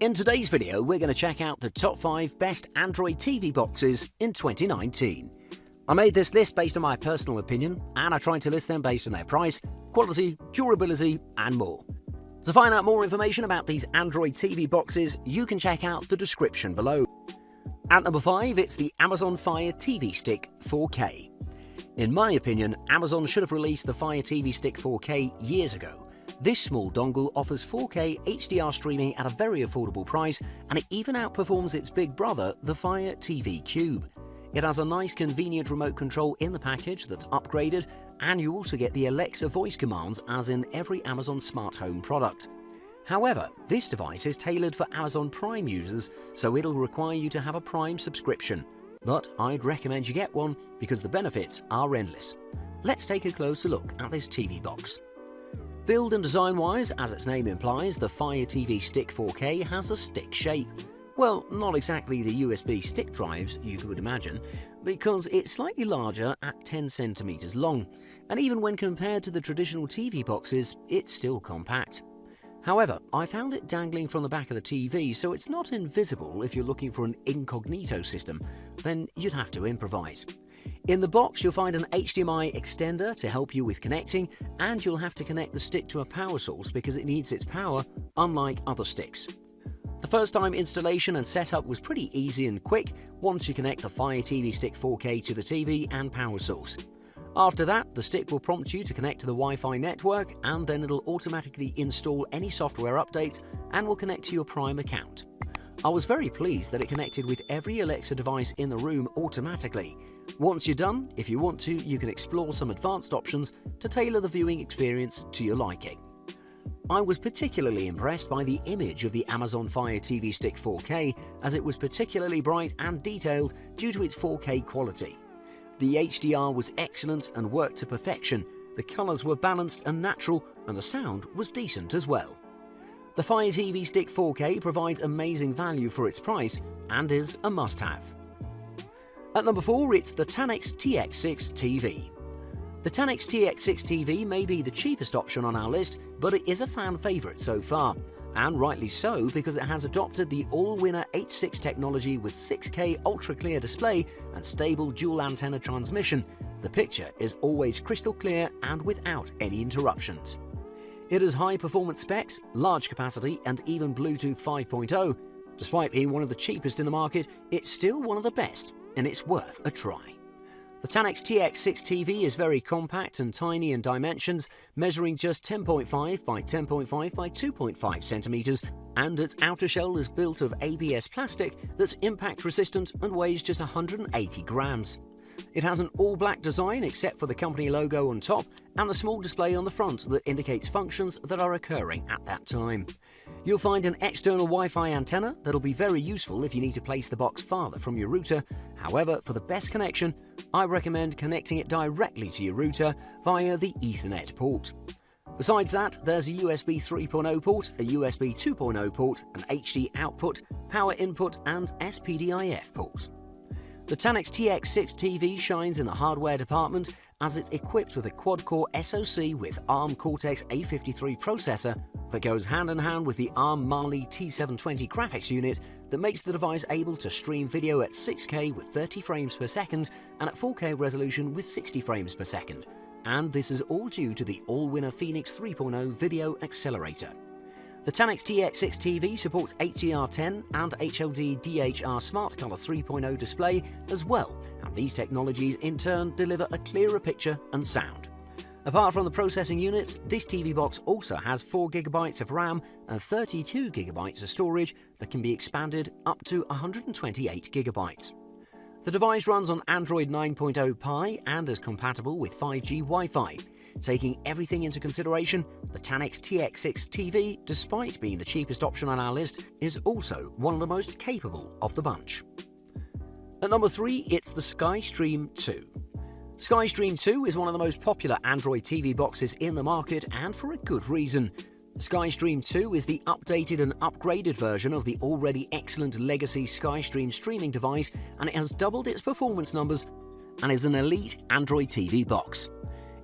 In today's video, we're going to check out the top 5 best Android TV boxes in 2019. I made this list based on my personal opinion, and I tried to list them based on their price, quality, durability, and more. To find out more information about these Android TV boxes, you can check out the description below. At number 5, it's the Amazon Fire TV Stick 4K. In my opinion, Amazon should have released the Fire TV Stick 4K years ago. This small dongle offers 4K HDR streaming at a very affordable price, and it even outperforms its big brother, the Fire TV Cube. It has a nice convenient remote control in the package that's upgraded, and you also get the Alexa voice commands as in every Amazon smart home product. However, this device is tailored for Amazon Prime users, so it'll require you to have a Prime subscription. But I'd recommend you get one because the benefits are endless. Let's take a closer look at this TV box. Build and design-wise, as its name implies, the Fire TV Stick 4K has a stick shape. Well, not exactly the USB stick drives you would imagine, because it's slightly larger at 10 cm long, and even when compared to the traditional TV boxes, it's still compact. However, I found it dangling from the back of the TV, so it's not invisible if you're looking for an incognito system, then you'd have to improvise. In the box, you'll find an HDMI extender to help you with connecting, and you'll have to connect the stick to a power source because it needs its power, unlike other sticks. The first time installation and setup was pretty easy and quick once you connect the Fire TV Stick 4K to the TV and power source. After that, the stick will prompt you to connect to the Wi-Fi network, and then it'll automatically install any software updates and will connect to your Prime account. I was very pleased that it connected with every Alexa device in the room automatically. Once you're done, if you want to, you can explore some advanced options to tailor the viewing experience to your liking. I was particularly impressed by the image of the Amazon Fire TV Stick 4K, as it was particularly bright and detailed due to its 4K quality. The HDR was excellent and worked to perfection, the colours were balanced and natural, and the sound was decent as well. The Fire TV Stick 4K provides amazing value for its price and is a must-have. At number 4, it's the Tanix TX6 TV. The Tanix TX6 TV may be the cheapest option on our list, but it is a fan favourite so far, and rightly so because it has adopted the all-winner H6 technology with 6K ultra-clear display and stable dual antenna transmission. The picture is always crystal clear and without any interruptions. It has high performance specs, large capacity, and even Bluetooth 5.0. Despite being one of the cheapest in the market, it's still one of the best, and it's worth a try. The Tanix TX6 TV is very compact and tiny in dimensions, measuring just 10.5 by 10.5 by 2.5 centimeters, and its outer shell is built of ABS plastic that's impact resistant and weighs just 180 grams. It has an all-black design except for the company logo on top and a small display on the front that indicates functions that are occurring at that time. You'll find an external Wi-Fi antenna that'll be very useful if you need to place the box farther from your router. However, for the best connection, I recommend connecting it directly to your router via the Ethernet port. Besides that, there's a USB 3.0 port, a USB 2.0 port, an HD output, power input, and SPDIF port. The Tanix TX6 TV shines in the hardware department as it's equipped with a quad-core SoC with ARM Cortex-A53 processor that goes hand-in-hand with the ARM Mali T720 graphics unit that makes the device able to stream video at 6K with 30 frames per second and at 4K resolution with 60 frames per second. And this is all due to the all-winner Phoenix 3.0 video accelerator. The Tanix TX6 TV supports HDR10 and HLD DHR Smart Color 3.0 display as well, and these technologies in turn deliver a clearer picture and sound. Apart from the processing units, this TV box also has 4GB of RAM and 32GB of storage that can be expanded up to 128GB. The device runs on Android 9.0 Pie and is compatible with 5G Wi-Fi. Taking everything into consideration, the Tanix TX6 TV, despite being the cheapest option on our list, is also one of the most capable of the bunch. At number 3, it's the SkyStream 2. SkyStream 2 is one of the most popular Android TV boxes in the market, and for a good reason. SkyStream 2 is the updated and upgraded version of the already excellent legacy SkyStream streaming device, and it has doubled its performance numbers and is an elite Android TV box.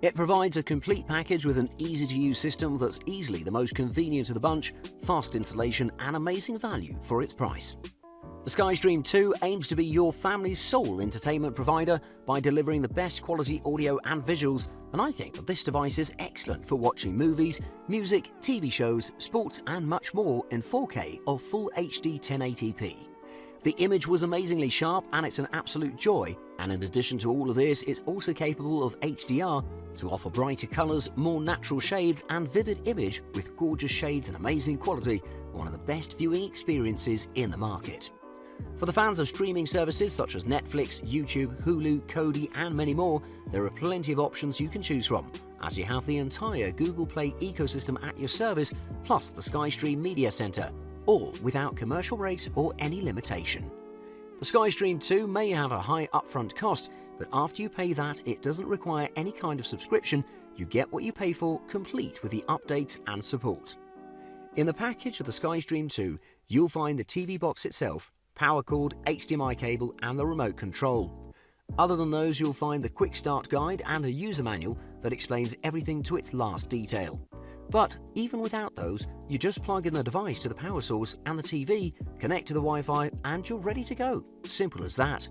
It provides a complete package with an easy-to-use system that's easily the most convenient of the bunch, fast installation and amazing value for its price. The SkyStream 2 aims to be your family's sole entertainment provider by delivering the best quality audio and visuals, and I think that this device is excellent for watching movies, music, TV shows, sports and much more in 4K or Full HD 1080p. The image was amazingly sharp and it's an absolute joy, and in addition to all of this, it's also capable of HDR to offer brighter colours, more natural shades and vivid image with gorgeous shades and amazing quality, one of the best viewing experiences in the market. For the fans of streaming services such as Netflix, YouTube, Hulu, Kodi and many more, there are plenty of options you can choose from, as you have the entire Google Play ecosystem at your service, plus the SkyStream Media Center, all without commercial rates or any limitation. The SkyStream 2 may have a high upfront cost, but after you pay that, it doesn't require any kind of subscription. You get what you pay for, complete with the updates and support. In the package of the SkyStream 2, you'll find the TV box itself, power cord, HDMI cable and the remote control. Other than those, you'll find the quick start guide and a user manual that explains everything to its last detail. But even without those, you just plug in the device to the power source and the TV, connect to the Wi-Fi and you're ready to go. Simple as that.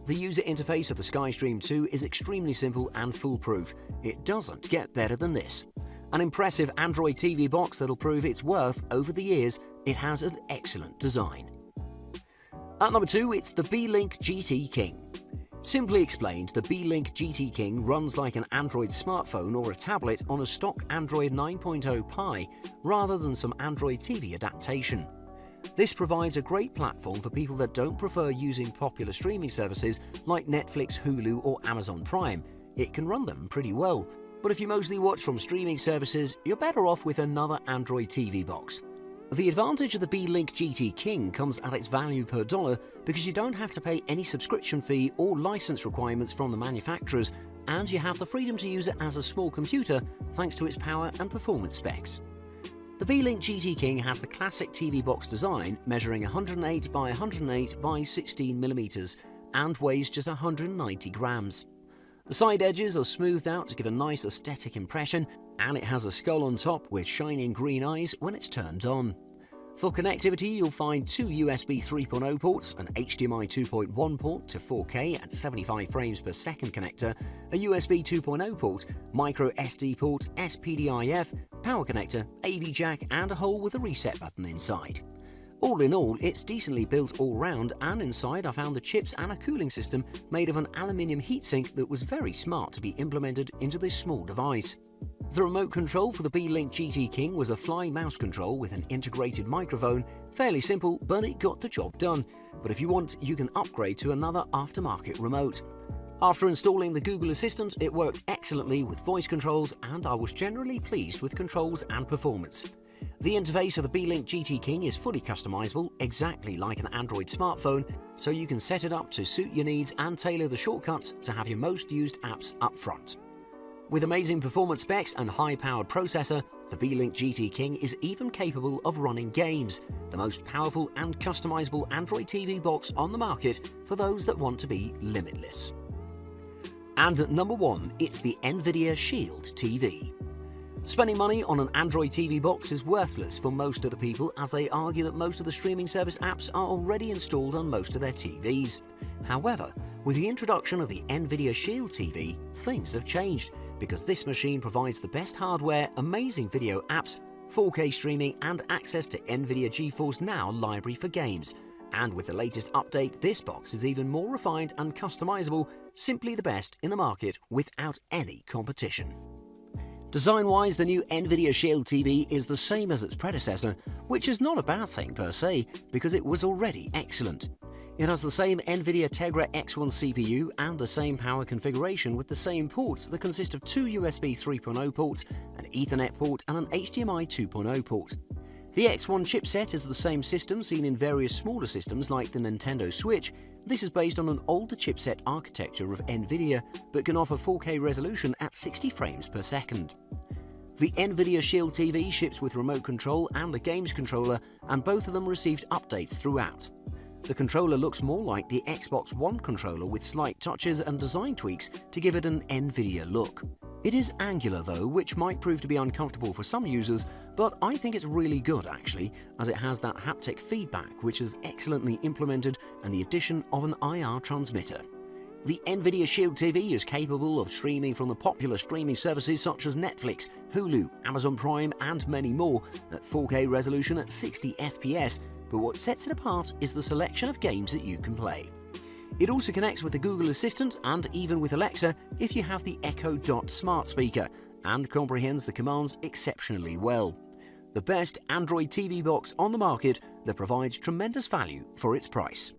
The user interface of the SkyStream 2 is extremely simple and foolproof. It doesn't get better than this. An impressive Android TV box that'll prove its worth over the years. It has an excellent design. At number 2, it's the Beelink GT King. Simply explained, the Beelink GT King runs like an Android smartphone or a tablet on a stock Android 9.0 Pie rather than some Android TV adaptation. This provides a great platform for people that don't prefer using popular streaming services like Netflix, Hulu or Amazon Prime. It can run them pretty well, but if you mostly watch from streaming services, you're better off with another Android TV box. The advantage of the Beelink GT King comes at its value per dollar because you don't have to pay any subscription fee or license requirements from the manufacturers, and you have the freedom to use it as a small computer thanks to its power and performance specs. The Beelink GT King has the classic TV box design, measuring 108 by 108 by 16 mm and weighs just 190 grams. The side edges are smoothed out to give a nice aesthetic impression, and it has a skull on top with shining green eyes when it's turned on. For connectivity, you'll find two USB 3.0 ports, an HDMI 2.1 port to 4K at 75 frames per second connector, a USB 2.0 port, micro SD port, SPDIF, power connector, AV jack and a hole with a reset button inside. All in all, it's decently built all round, and inside I found the chips and a cooling system made of an aluminium heatsink that was very smart to be implemented into this small device. The remote control for the Beelink GT King was a flying mouse control with an integrated microphone. Fairly simple, but it got the job done. But if you want, you can upgrade to another aftermarket remote. After installing the Google Assistant, it worked excellently with voice controls, and I was generally pleased with controls and performance. The interface of the Beelink GT King is fully customizable, exactly like an Android smartphone, so you can set it up to suit your needs and tailor the shortcuts to have your most used apps up front. With amazing performance specs and high-powered processor, the Beelink GT King is even capable of running games, the most powerful and customizable Android TV box on the market for those that want to be limitless. And at number 1, it's the NVIDIA Shield TV. Spending money on an Android TV box is worthless for most of the people, as they argue that most of the streaming service apps are already installed on most of their TVs. However, with the introduction of the NVIDIA Shield TV, things have changed, because this machine provides the best hardware, amazing video apps, 4K streaming and access to NVIDIA GeForce Now library for games. And with the latest update, this box is even more refined and customizable, simply the best in the market without any competition. Design-wise, the new NVIDIA Shield TV is the same as its predecessor, which is not a bad thing per se, because it was already excellent. It has the same NVIDIA Tegra X1 CPU and the same power configuration with the same ports that consist of two USB 3.0 ports, an Ethernet port and an HDMI 2.0 port. The X1 chipset is the same system seen in various smaller systems like the Nintendo Switch. This is based on an older chipset architecture of NVIDIA, but can offer 4K resolution at 60 frames per second. The NVIDIA Shield TV ships with remote control and the games controller, and both of them received updates throughout. The controller looks more like the Xbox One controller with slight touches and design tweaks to give it an NVIDIA look. It is angular though, which might prove to be uncomfortable for some users, but I think it's really good actually, as it has that haptic feedback which is excellently implemented and the addition of an IR transmitter. The NVIDIA Shield TV is capable of streaming from the popular streaming services such as Netflix, Hulu, Amazon Prime and many more at 4K resolution at 60 FPS, but what sets it apart is the selection of games that you can play. It also connects with the Google Assistant and even with Alexa if you have the Echo Dot smart speaker, and comprehends the commands exceptionally well. The best Android TV box on the market that provides tremendous value for its price.